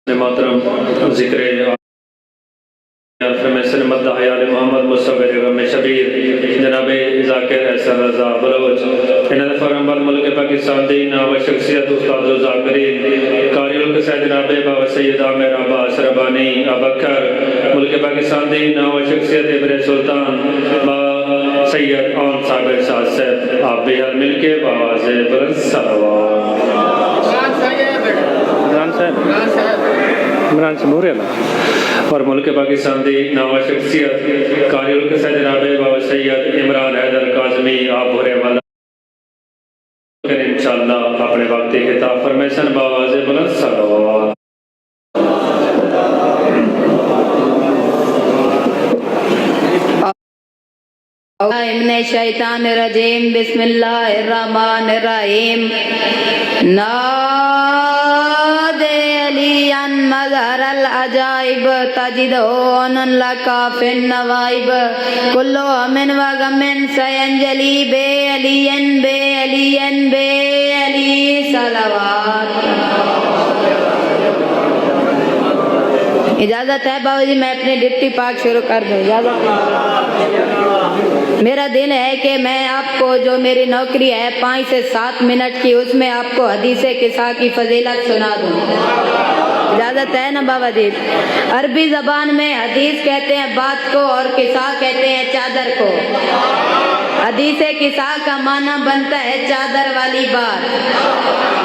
मोहतरम जिक्र मोहम्मद मुस्तफ़ा शबीर जनाब ज़ाकिर एहसन रज़ा बलोच इन्होंने फरम्बल मुल्क पाकिस्तान दी नाव शख्सियत उस्ताद ज़ाकिरीन कारियुल क़िसा जनाब बाबा सैयद आमिर अब्बास रबानी अबकर मुल्क पाकिस्तान दी नाव शख्सियत इब्रे सुल्तान बाबा सैयद आन साबिर साहब आप बेहद मिलके बावाज़ बुलंद सलवात इमरान से मोरे और मुल्क पाकिस्तान की नावा शख्सियत कारियुल क़िसा जनाब बाबा सैयद इमरान हैदर काज़मी आप भरे वाला इंशाअल्लाह अपने वक्त की किताब फरमाइशन बावाज़ बुलंद सलवात मिनश शैतानिर रजीम बिस्मिल्लाहिर रहमानिर रहीम नादे अलियन मज़हरल अजाइब तजिदोन लकाफिन नवाइब कुल्लो मिन वगमिन सयंजली बे अलियन बे अली सलावत। इजाज़त है बाबूजी मैं अपनी डिप्टी पाक शुरू कर दूं। इजाज़त मेरा दिल है कि मैं आपको जो मेरी नौकरी है 5 से 7 मिनट की उसमें आपको हदीसे किस्सा की फजीलत सुना दूं। इजाज़त है ना बाबा जी। अरबी ज़बान में हदीस कहते हैं बात को और किस्सा कहते हैं चादर को। हदीसे किस्सा का माना बनता है चादर वाली बात।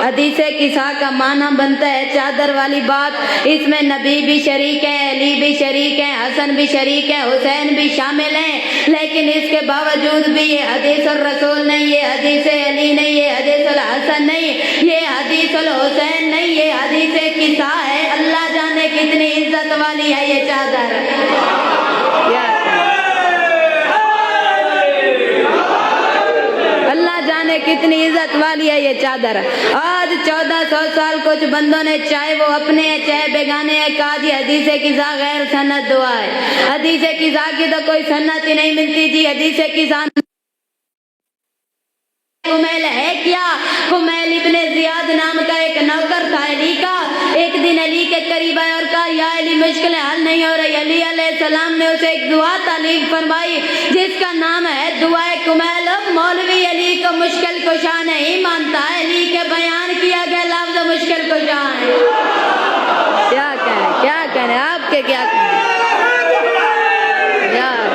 हदीसे किस्सा का माना बनता है चादर वाली बात। इसमें नबी भी शरीक है, अली भी शरीक है, हसन भी शरीक है, हुसैन भी शामिल हैं। लेकिन इसके बावजूद भी ये हदीस और रसूल नहीं, ये हदीस अली नहीं, ये हदीस हसन नहीं, ये हदीस हुसैन नहीं, ये हदीस किस्सा है। अल्लाह जाने कितनी इज्जत वाली है ये चादर। अल्लाह जाने कितनी इज्जत वाली है ये चादर। आज 1400 साल कुछ बंदों ने चाहे वो अपने हैं चाहे बेगाने हैं कहा जी हदीसे किस्सा गैर सनद दुआ है। हदीसे किस्सा की तो कोई सन्नत ही नहीं मिलती जी। हदीसे किस्सा कुमैल है क्या? कुमैल इब्ने ज़ियाद नाम का एक नौकर था अली का। एक दिन अली के करीब आया और कहा या अली मुश्किलें हल नहीं हो रही। अली अलैहिस्सलाम ने उसे एक दुआ तालीम फरमाई जिसका नाम है दुआए कुमैल। मौलवी अली को मुश्किल कुशा नहीं मानता है। अली के बयान किया गया लफ्ज़ मुश्किल कुशा है। क्या कहें आपके क्या कहें यार।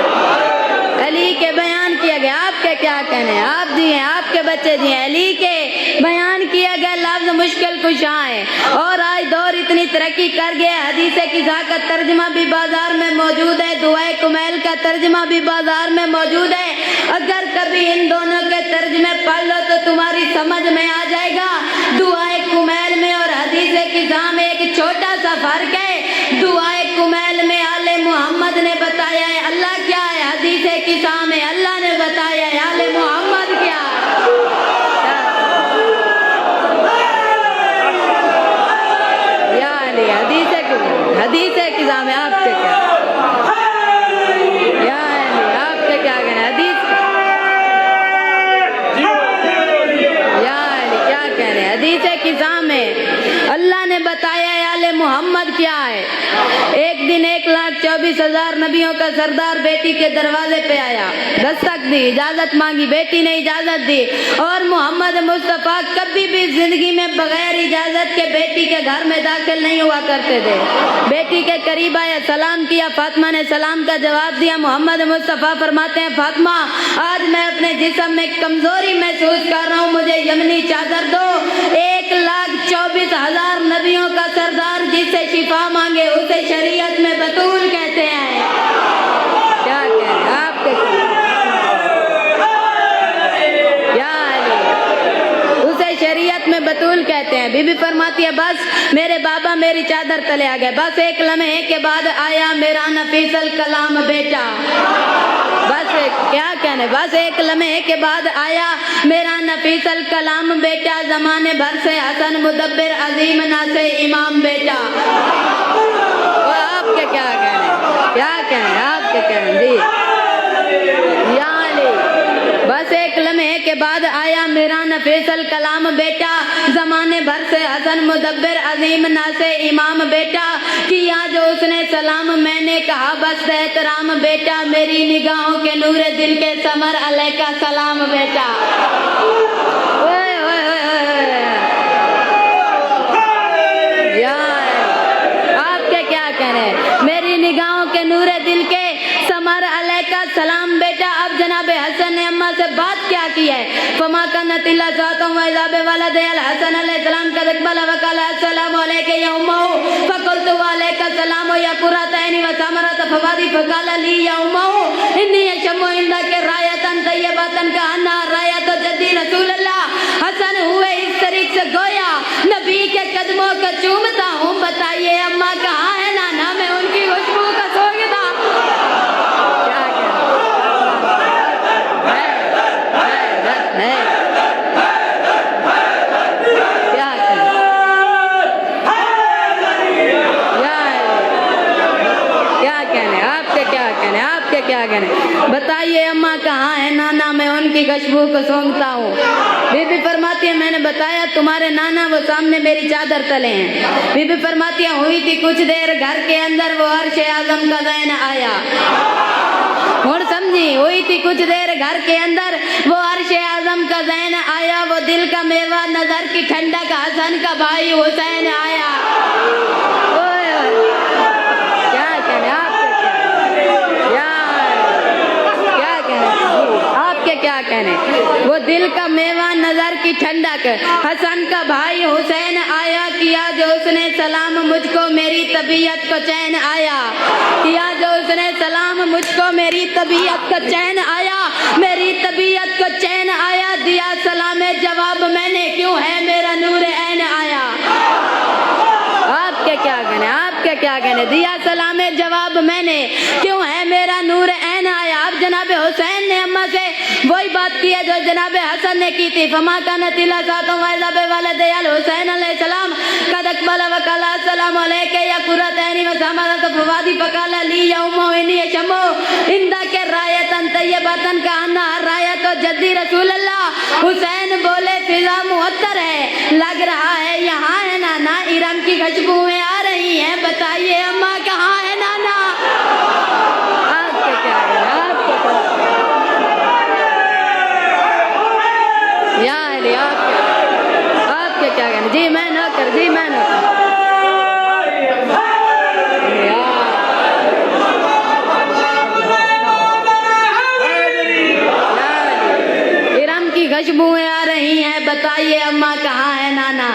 अली के बयान किया गया आपके क्या कहने। आप दिए आपके बच्चे दिए। अली के बयान किया गया लफ्ज़ मुश्किल कुशा है। और आज दौर इतनी तरक्की कर गया हदीसे किस्सा का तर्जमा भी बाजार में मौजूद है, दुआए कुमैल का तर्जमा भी बाजार में मौजूद है। अगर कभी इन दोनों के तर्जमे पढ़ लो तो तुम्हारी समझ में आ जाएगा दुआए कुमैल में और हदीसे किस्सा में एक छोटा सा फर्क है। दुआए कुमैल में आले मोहम्मद ने बताया है अल्लाह क्या है। हदीसे किस्सा में अल्लाह ने बताया है आले मोहम्मद क्या है। हदीसे किस्सा में आपके क्या आपके क्या कहना। हदीस क्या कह रहे हैं। हदीसे किस्सा में अल्लाह ने बताया है आले मोहम्मद क्या है। एक दिन 1,24,000 नबियों का सरदार बेटी के दरवाजे पे आया, दस्तक दी, इजाजत मांगी, बेटी ने इजाजत दी। और मोहम्मद मुस्तफ़ा कभी भी जिंदगी में बगैर इजाजत के बेटी के घर में दाखिल नहीं हुआ करते थे। बेटी के करीब आया, सलाम किया, फातिमा ने सलाम का जवाब दिया। मोहम्मद मुस्तफ़ा फरमाते हैं फातिमा आज मैं अपने जिस्म में कमजोरी महसूस कर रहा हूँ, मुझे यमनी चादर दो। 1,24,000 नबियों का सरदार जिससे शिफा मांगे उसे शरीयत में बतूल कहते हैं। क्या कह रहे हैं आपके उसे शरीयत में बतूल कहते हैं। बीबी फरमाती है बस मेरे बाबा मेरी चादर तले आ गए। बस एक लम्हे के बाद आया मेरा नफीसल कलाम बेटा। बस क्या कहने, बस एक लम्हे के बाद आया मेरा नफीसल कलाम बेटा। जमाने भर से हसन मुदब्बिर अजीम नासे इमाम बेटा। और आपके क्या कहने आपके कहने जी। बस एक लम्हे लम्हे के बाद आया मीरान फैसल कलाम बेटा, जमाने भर से हसन मुदब्बिर अजीम नासे इमाम बेटा, किया जो उसने सलाम मैंने कहा बस एहतराम बेटा, मेरी निगाहों के नूरे दिल के समर अलैका सलाम बेटा। ओए ओए ओए ओए। यार आपके क्या कहने, मेरी निगाहों के नूरे दिल के समर अलैका सलाम बेटा। अब जनाबे हसन ने अम्मा से बात क्या की है, फमा का नतिला सातों वजाबे वाला दयाल हसन अलैहिस्सलाम का रकबला वकाला अस्सलाम अलैका या उम्मा फकुलतु अलैका सलाम या कुरातैनी व समरत फवादी फकाला ली या उम्मा इन्नी यशमु इंदा के रायतन तय्यबतन का अन्ना रायत जद्दी रसूलुल्लाह। हसन हुए इस तरीके से गोया नबी के कदमों को चूमता हूँ, बताइए अम्मा कहाँ है नाना, मैं उनकी खुशबू का सोगदा। क्या कहने, बताइए अम्मा कहाँ है नाना, मैं उनकी खुशबू को सूंघता हूँ। बीबी फरमाती है मैंने बताया तुम्हारे नाना वो सामने मेरी चादर तले हैं। बीबी फरमाती है हुई थी कुछ देर घर के अंदर वो अर्श आजम का ज़ैन आया। और समझी, हुई थी कुछ देर घर के अंदर वो अर्श आजम का ज़ैन आया, वो दिल का मेवा नजर की ठंडक हसन का भाई हुसैन आया। क्या कहने, वो दिल का मेवा नजर की ठंडक हसन का भाई हुसैन आया, किया जो उसने सलाम मुझको मेरी तबीयत को चैन आया, किया जो उसने सलाम मुझको मेरी तबीयत को चैन आया, मेरी तबीयत को चैन आया, दिया सलाम जवाब मैंने क्यों है मेरा नूर ऐन आया। आपके क्या कहने, आपके क्या कहने, दिया सलाम जवाब मैंने क्यों है मेरा नूर ऐन आया। अब जनाबे हुसैन ने अम्मा से वही बात की है जो जनाबे हसन ने की थी, फमा का नतीला सातों वाले वाले दयाल हुसैन अलैहिस्सलाम कद अकबल वकाला अस्सलाम अलैका या कुरतैनी व समरत फवादी फकाला ली या उम्मो इन्नी यशमो इंदा के रायतन तय्यबतन का अन्ना रायत जद्दी रसूलुल्लाह। हुसैन बोले फिजा मुअत्तर है, लग रहा है यहाँ है नाना, इरम की खुशबुएं आ रही हैं, बताइए अम्मा कहाँ है नाना। आपके क्या है, आपके क्या कहना, जी मैं न कर, जी मैं न कर। इरम की खुशबुएं आ रही हैं, बताइए अम्मा कहाँ है नाना।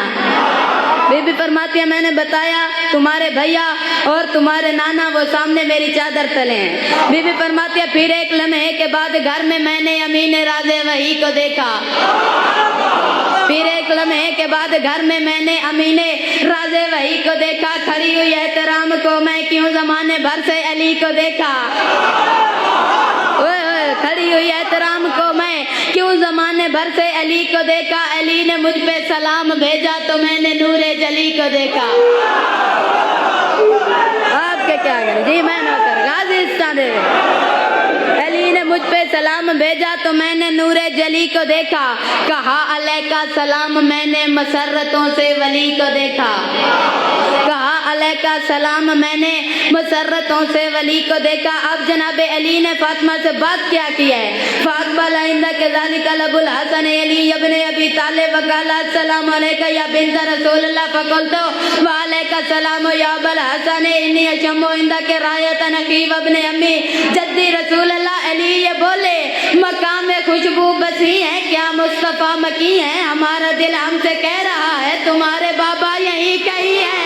बीबी फरमाती है मैंने बताया तुम्हारे भैया और तुम्हारे नाना वो सामने मेरी चादर तले हैं। बीबी फरमाती है फिर एक लम्हे के बाद घर में मैंने अमीन राज़े वही को देखा। फिर एक लम्हे के बाद घर में मैंने अमीने राज़े वही को देखा, खड़ी हुई एहतराम को मैं क्यों जमाने भर से अली को देखा। खड़ी हुई एहतराम को मैं क्यों जमाने भर से अली को देखा, अली ने मुझ पे सलाम भेजा तो मैंने नूरे जली को देखा। आपके क्या करें, जी मैं नौकर गाजी दे। अली ने मुझ पे सलाम भेजा तो मैंने नूरे जली को देखा, कहा अलैका सलाम मैंने मसरतों से वली को देखा, कहा अलैका सलाम मैंने मसरतों से वली को देखा। अब जनाबे अली ने फातिमा से बात क्या की है, फातिमा लाइंदा के ज़ालिका अबुल हसन अली इब्ने अबी तालिब वकाला अस्सलाम अलैका या बिन्त रसूलुल्लाह फकुलतु व अलैका सलाम या अबुल हसन इन्नी अशम्मु इंदा के रायत नकीब इब्ने अम्मी जद्दी रसूलुल्लाह। अली ये बोले मकाम में खुशबू बसी है क्या मुस्तफा मकी है, हमारा दिल हमसे कह रहा है तुम्हारे बाबा यही कहीं है।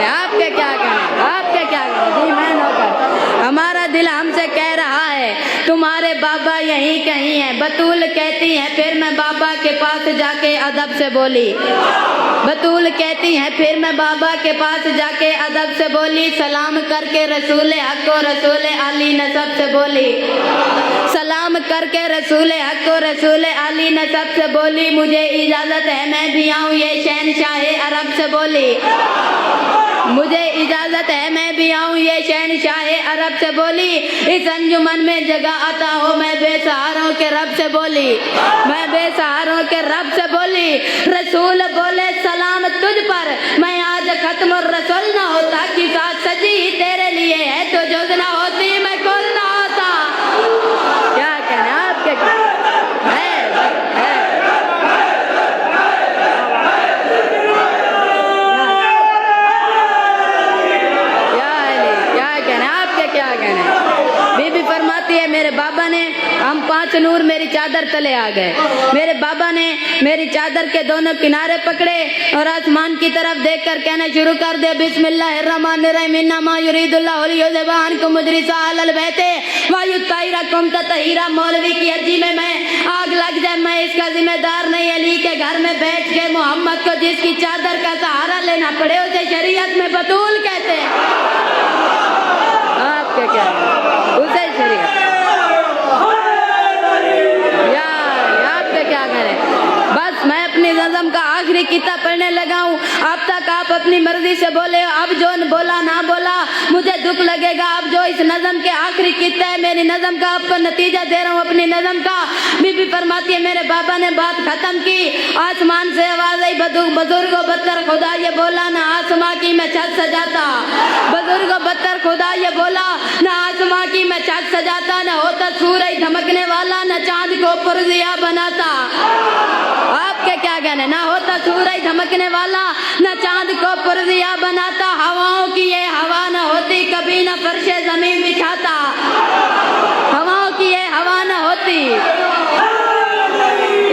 आपके क्या कहना, आपके क्या कहना, जी मैं नौकर हमारा दिल हमसे कह रहा है तुम्हारे बाबा यही कहीं है। बतूल कहती है फिर मैं बाबा के पास जाके अदब से बोली, बतूल कहती है फिर मैं बाबा के पास जाके अदब से बोली, सलाम करके रसूल हक को रसूल अली नसब से बोली, सलाम करके रसूल हक को रसूल अली नसब से बोली, मुझे इजाजत है मैं भी आऊँ ये शहनशाह अरब से बोली। मुझे इजाजत है मैं भी आऊं ये शहनशाहे अरब से बोली, इस अंजुमन में जगह आता हो मैं बेसहारों के रब से बोली, मैं बेसहारों के रब से बोली। रसूल बोले सलाम तुझ पर, मैं आज खत्म रसूल ना होता कि साथ सजी ही तेरे लिए है तो जुग ना होती मैं कुल ना होता। क्या कहना आपके है। क्या कहना है। बीबी फरमाती है मेरे बाबा ने, हम 5 नूर मेरी चादर तले आ गए, मेरे बाबा ने मेरी चादर के दोनों किनारे पकड़े और आसमान की तरफ देखकर कहना शुरू कर दिया बिस्मिल्लाहिर्रहमानिर्रहीम इन्ना मा युरीदुल्लाहु लियुज़हिबअनकुम मुजरिसा अहलल बैते व युत्तहिरकुम तत्हीरा। मौलवी की अर्जी में मैं आग लग जाए मैं इसका जिम्मेदार नहीं। अली के घर में बैठ के मोहम्मद को जिसकी चादर का सहारा लेना पड़े उसे शरीयत में बतूल कहते हैं। आपके क्या उसे शरीयत या आपके क्या करें। बस मैं अपनी नज़म का आखिरी किताब पढ़ने लगा हूँ, अब तक आप अपनी मर्जी से बोले, अब जो बोला ना बोला मुझे दुख लगेगा। अब जो इस नज़म के आखिरी किस्सा है मेरी नज़म का आपको नतीजा दे रहा हूँ अपनी नज़म का। बीबी फरमाती है मेरे बाबा ने बात खत्म की, आसमान से आवाज आई बुजुर्गो बदतर खुदा ये बोला ना आसमां की मैं छत सजाता, बुजुर्गो बदतर खुदा ये बोला ना आसमां की मैं छत सजाता, न होता सूरज धमकने वाला न चांद को पुरजिया बनाता। आपके क्या कहने, ना होता सूरज धमकने वाला न चांद को पुरजिया बनाता, हवाओं की ये हवा न होती कभी न फर्शे जमीन बिछाता, हवाओं की ये हवा न होती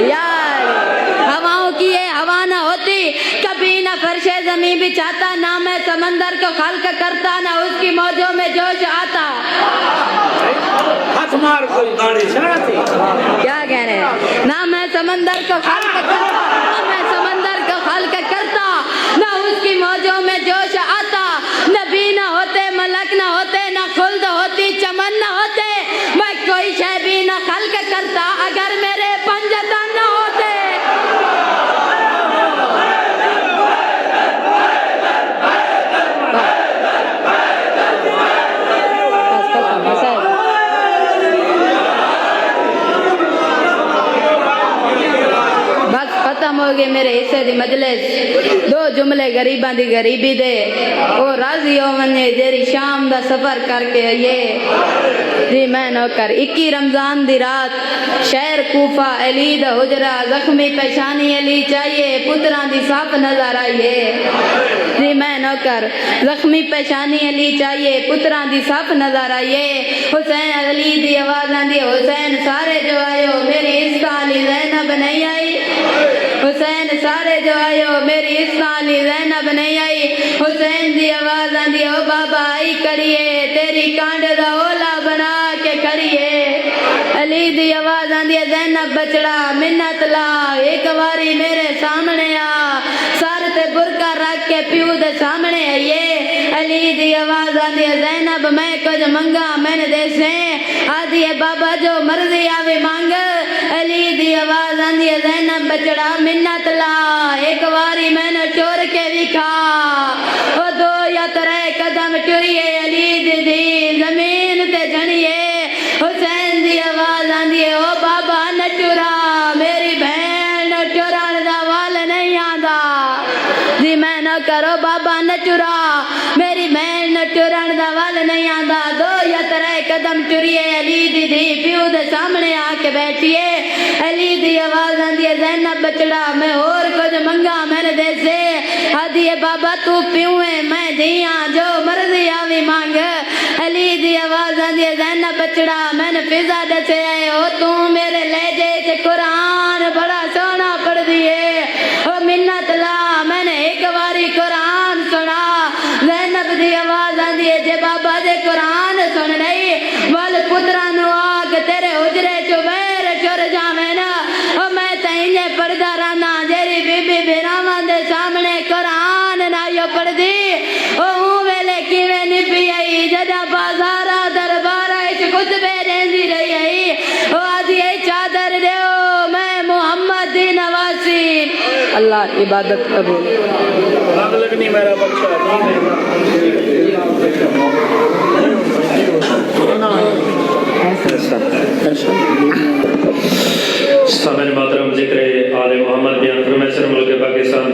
यार, हवाओं की ये हवा न होती कभी न फर्शे जमीन बिछाता, ना मैं समंदर को खल्क करता ना उसकी मौजों में जोश आता। क्या कह रहे हैं, ना मैं समंदर को खल्क करता, ना मैं समंदर को खल्क करता ना उसकी मौजों में जोश आता, नबी न होते मलक न होते न खुल्द होती चमन न होते, मैं कोई शय भी न खल्क करता अगर मेरे पंजतन न होते। खत्म हो गए मेरे हिस्से दी मजलिस। 2 जुमले गरीबां दी गरीबी दे ओ राजी हो मने जेरी शाम दा सफर करके आइए जी मैं नौकर। 21 रमजान दी रात शहर कूफा अली दा हुजरा, जख्मी पेशानी अली चाहिए पुत्रा दी साफ नजर आइए जी मैं नौकर। जख्मी पेशानी अली चाहिए पुत्रा दी साफ नजर आइए, हुसैन अली दी आवाज आंदी हुसैन सारे जो आयो मेरी इस्ता अली ज़ैनब नहीं आई, हुसैन सारे जो आयो मेरी इस्माली ज़ैनब नहीं आई, हुसैन दी आवाज आंदी ओ बाबा आई करिए तेरी कांड दा ओला बना के करिए। अली दी आवाज आंदी ज़ैनब बचड़ा मिन्नत ला एक बारी मेरे सामने आ, सर ते बुरका रख के प्यू दे सामने आइए। अली दी आवाज आंदी ज़ैनब मैं कुछ मंगा मैंने देसे, आदि बाबा जो मर्जी आवे मांग। अली दी आवाज आंदी ज़ैनब बचड़ा मिन्नत ला एक बारी मैंने टोर के दिखा, ओ 2 या 3 कदम टुरिए अली दी जमीन ते जनिए। हुसैन दी आवाज आंदी ओ बाबा न टुरा मेरी बहन टुरन दा वाल नहीं आंदा जी मैं न करो बाबा न टुरा मेरी बहन टुरन दा वाल नहीं आंदा। 2 या 3 कदम टुरिए अली दी प्यू दे सामने आके बैठिए। अली दी आवाज आंदी ज़ैनब बचड़ा मैं और कुछ मंगा मैंने देसे, आदि बाबा तू प्यू है मैं दिया जो मर्जी आवी मांग। अली दी आवाज आंदी ज़ैनब बचड़ा मैंने फिजा दसे आए हो तू मेरे लहजे से कुरान बड़ा सोना पढ़ दिए, ओ मिन्नत ला मैंने एक बारी कुरान सुना। ज़ैनब दी आवाज आंदी जे बाबा दे कुरान सुन नहीं वाल पुत्रा नु आग तेरे हुजरे चो बैर चुर जावे ना, ओ मैं तैने पढ़दा रहना जेरी बीबी बिरावां दे सामने कुरान ना यो पढ़ दी, ओ वेले किवें निपी आई जदा बाजारा दरबारा इच खुतबे देंदी रही आई, ओ आदि चादर देओ मैं मोहम्मद दी नवासी। अल्लाह इबादत कबूल। अलग अलग नहीं मेरा बच्चा सामने मातरम जिक्र आले मोहम्मद बयान फरमाए मुल्क पाकिस्तान